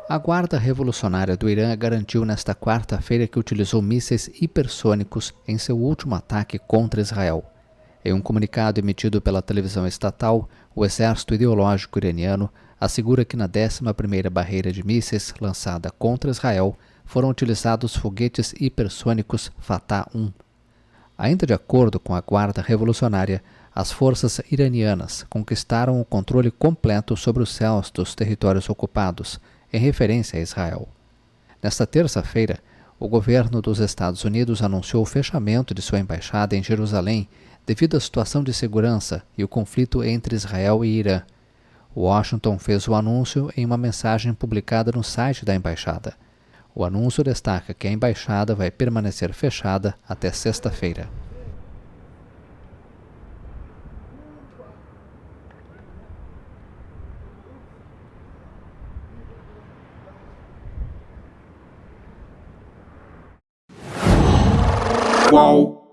A Guarda Revolucionária do Irã garantiu nesta quarta-feira que utilizou mísseis hipersônicos em seu último ataque contra Israel. Em um comunicado emitido pela televisão estatal, o exército ideológico iraniano assegura que na 11ª barreira de mísseis lançada contra Israel foram utilizados foguetes hipersônicos Fatah-1. Ainda de acordo com a Guarda Revolucionária, as forças iranianas conquistaram o controle completo sobre os céus dos territórios ocupados, em referência a Israel. Nesta terça-feira, o governo dos Estados Unidos anunciou o fechamento de sua embaixada em Jerusalém devido à situação de segurança e o conflito entre Israel e Irã. Washington fez o anúncio em uma mensagem publicada no site da embaixada. O anúncio destaca que a embaixada vai permanecer fechada até sexta-feira. Qual?